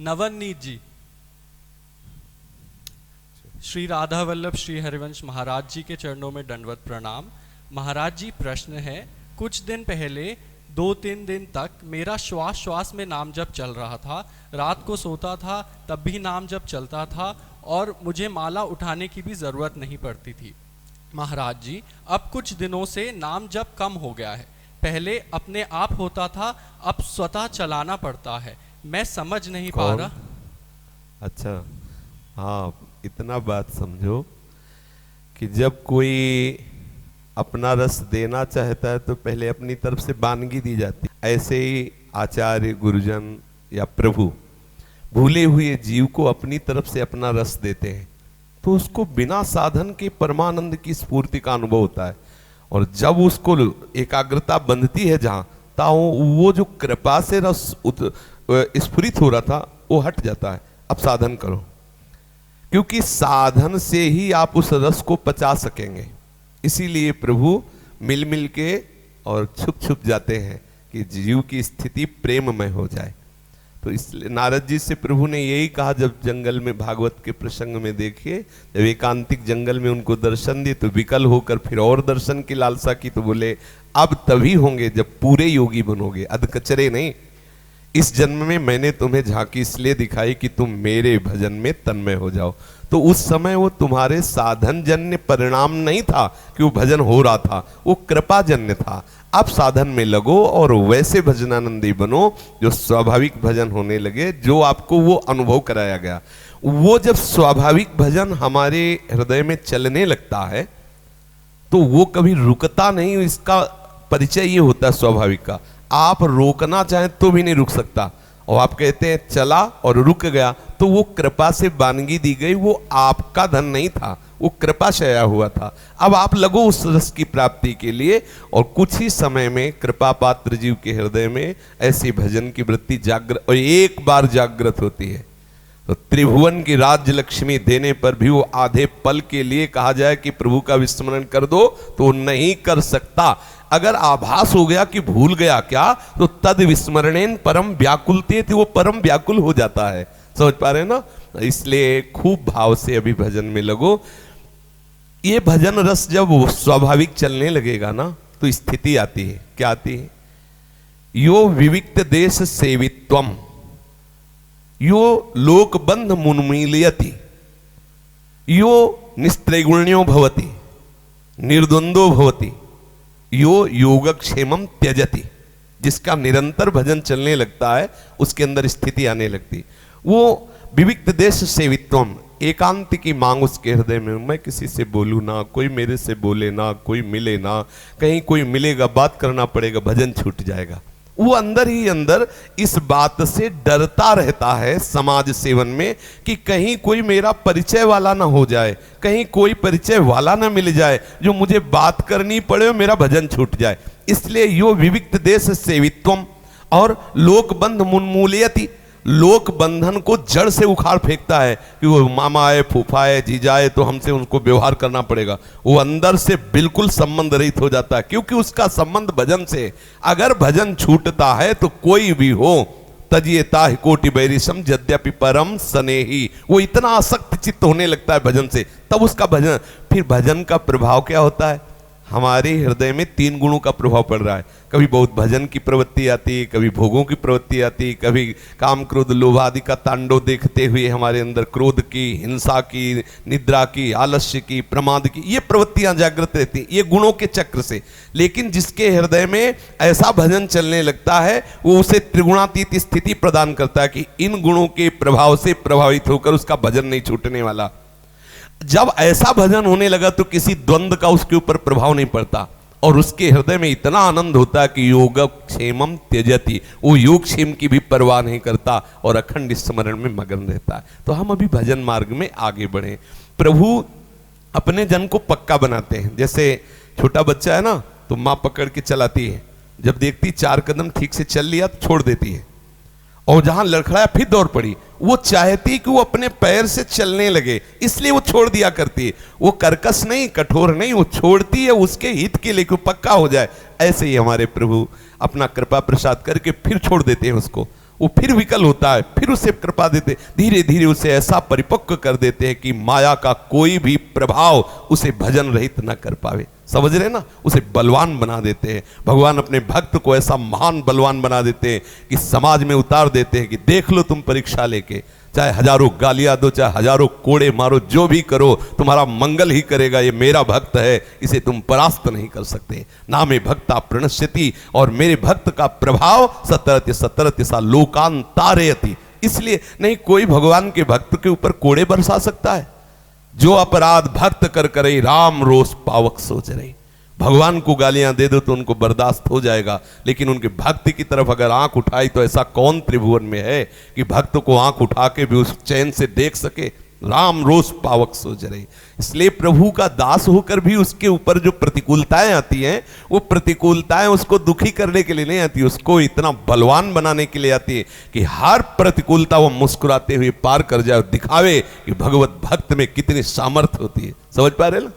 नवनीत जी। श्री राधा वल्लभ श्री हरिवंश महाराज जी के चरणों में दंडवत प्रणाम। महाराज जी, प्रश्न है, कुछ दिन पहले 2-3 दिन तक मेरा श्वास श्वास में नाम जप चल रहा था। रात को सोता था तब भी नाम जप चलता था और मुझे माला उठाने की भी ज़रूरत नहीं पड़ती थी। महाराज जी, अब कुछ दिनों से नाम जप कम हो गया है। पहले अपने आप होता था, अब स्वतः चलाना पड़ता है। मैं समझ नहीं पा रहा। अच्छा, हाँ, इतना बात समझो कि जब कोई अपना रस देना चाहता है तो पहले अपनी तरफ से वानगी दी जाती है। ऐसे ही आचार्य, गुरुजन या प्रभु भूले हुए जीव को अपनी तरफ से अपना रस देते हैं तो उसको बिना साधन के परमानंद की स्फूर्ति का अनुभव होता है। और जब उसको एकाग्रता बंधती है जहां ताओ, वो जो कृपा से रस स्फुरित हो रहा था वो हट जाता है। अब साधन करो, क्योंकि साधन से ही आप उस रस को पचा सकेंगे। इसीलिए प्रभु मिल मिल के और छुप छुप जाते हैं कि जीव की स्थिति प्रेममय हो जाए। तो इसलिए नारद जी से प्रभु ने यही कहा, जब जंगल में भागवत के प्रसंग में देखिए, जब एकांतिक जंगल में उनको दर्शन दिए तो विकल होकर फिर और दर्शन की लालसा की, तो बोले अब तभी होंगे जब पूरे योगी बनोगे, अधकचरे नहीं। इस जन्म में मैंने तुम्हें झांकी इसलिए दिखाई कि तुम मेरे भजन में तन्मय हो जाओ। तो उस समय वो तुम्हारे साधन जन्य परिणाम नहीं था कि वो भजन हो रहा था, वो कृपा जन्य था। आप साधन में लगो और वैसे भजनानंदी बनो जो स्वाभाविक भजन होने लगे, जो आपको वो अनुभव कराया गया। वो जब स्वाभाविक भजन हमारे हृदय में चलने लगता है तो वो कभी रुकता नहीं। इसका परिचय ये होता है स्वाभाविक का। आप रोकना चाहें तो भी नहीं रुक सकता, और आप कहते हैं चला और रुक गया, तो वो कृपा से वानगी दी गई, वो आपका धन नहीं था, वो कृपा शया हुआ था। अब आप लगो उस रस की प्राप्ति के लिए, और कुछ ही समय में कृपा पात्र जीव के हृदय में ऐसी भजन की वृत्ति जागृत, और एक बार जागृत होती है तो त्रिभुवन की राज्य लक्ष्मी देने पर भी वो आधे पल के लिए कहा जाए कि प्रभु का विस्मरण कर दो तो नहीं कर सकता। अगर आभास हो गया कि भूल गया क्या, तो तद विस्मरणेन परम व्याकुलते थी, वो परम व्याकुल हो जाता है। समझ पा रहे हैं ना? इसलिए खूब भाव से अभी भजन में लगो। ये भजन रस जब स्वाभाविक चलने लगेगा ना तो स्थिति आती है। क्या आती है? यो विविक्त देश सेवित्वम, यो लोकबंध मुन्मीलयति, यो निस्त्रैगुण्यो भवति, निर्द्वंदो भवति, यो योगक्षेमम त्यजति। जिसका निरंतर भजन चलने लगता है उसके अंदर स्थिति आने लगती। वो विविक्त देश सेवित्वम, एकांत की मांग उसके हृदय में। मैं किसी से बोलूं ना, कोई मेरे से बोले ना, कोई मिले ना, कहीं कोई मिलेगा बात करना पड़ेगा, भजन छूट जाएगा। वो अंदर ही अंदर इस बात से डरता रहता है समाज सेवन में कि कहीं कोई मेरा परिचय वाला ना हो जाए, कहीं कोई परिचय वाला ना मिल जाए जो मुझे बात करनी पड़े और मेरा भजन छूट जाए। इसलिए यो विविक्त देश सेवित्वम और लोकबंध मुन्मूलयति, लोक बंधन को जड़ से उखाड़ फेंकता है कि वो मामा आए, फूफा आए, जीजा आए तो हमसे उनको व्यवहार करना पड़ेगा। वो अंदर से बिल्कुल संबंध रहित हो जाता है, क्योंकि उसका संबंध भजन से। अगर भजन छूटता है तो कोई भी हो, तजिएता कोटि बैरिशम यद्यपि परम स्नेही, वो इतना आसक्त चित्त होने लगता है भजन से, तब उसका भजन। फिर भजन का प्रभाव क्या होता है? हमारे हृदय में 3 गुणों का प्रभाव पड़ रहा है। कभी बहुत भजन की प्रवृत्ति आती है, कभी भोगों की प्रवृत्ति आती है, कभी काम क्रोध लोभ आदि का तांडव देखते हुए हमारे अंदर क्रोध की, हिंसा की, निद्रा की, आलस्य की, प्रमाद की, ये प्रवृत्तियां जागृत रहती, ये गुणों के चक्र से। लेकिन जिसके हृदय में ऐसा भजन चलने लगता है वो उसे त्रिगुणातीत स्थिति प्रदान करता है कि इन गुणों के प्रभाव से प्रभावित होकर उसका भजन नहीं छूटने वाला। जब ऐसा भजन होने लगा तो किसी द्वंद्व का उसके ऊपर प्रभाव नहीं पड़ता, और उसके हृदय में इतना आनंद होता है कि योगक्षेमम त्यजति, वो योगक्षेम की भी परवाह नहीं करता और अखंड स्मरण में मगन रहता है। तो हम अभी भजन मार्ग में आगे बढ़े। प्रभु अपने जन को पक्का बनाते हैं। जैसे छोटा बच्चा है ना, तो माँ पकड़ के चलाती है, जब देखती 4 कदम ठीक से चल लिया तो छोड़ देती है, और जहां लड़खड़ाया फिर दौड़ पड़ी। वो चाहती कि वो अपने पैर से चलने लगे, इसलिए वो छोड़ दिया करती है। वो कर्कश नहीं, कठोर नहीं, वो छोड़ती है उसके हित के लिए, पक्का हो जाए। ऐसे ही हमारे प्रभु अपना कृपा प्रसाद करके फिर छोड़ देते हैं उसको। वो फिर विकल होता है, फिर उसे कृपा देते, धीरे धीरे उसे ऐसा परिपक्व कर देते हैं कि माया का कोई भी प्रभाव उसे भजन रहित न कर पावे। समझ रहे ना, उसे बलवान बना देते हैं। भगवान अपने भक्त को ऐसा महान बलवान बना देते हैं कि समाज में उतार देते हैं कि देख लो तुम परीक्षा लेके, चाहे हजारों गालियां दो, चाहे हजारों कोड़े मारो, जो भी करो तुम्हारा मंगल ही करेगा, ये मेरा भक्त है, इसे तुम परास्त नहीं कर सकते। नामे भक्ता प्रणश्यति, और मेरे भक्त का प्रभाव सतरत्य सतरत्य सा लोकान तारयति। इसलिए नहीं कोई भगवान के भक्त के ऊपर कोड़े बरसा सकता है। जो अपराध भक्त कर करे राम रोष पावक सोच रही। भगवान को गालियां दे दो तो उनको बर्दाश्त हो जाएगा, लेकिन उनके भक्ति की तरफ अगर आंख उठाई तो ऐसा कौन त्रिभुवन में है कि भक्त को आंख उठा के भी उस चैन से देख सके। राम रोष पावक सोच रही। इसलिए प्रभु का दास होकर भी उसके ऊपर जो प्रतिकूलताएं आती हैं, वो प्रतिकूलताएं उसको दुखी करने के लिए नहीं आती, उसको इतना बलवान बनाने के लिए आती है कि हर प्रतिकूलता वो मुस्कुराते हुए पार कर जाए और दिखावे कि भगवत भक्त में कितनी सामर्थ्य होती है। समझ पा रहे ना।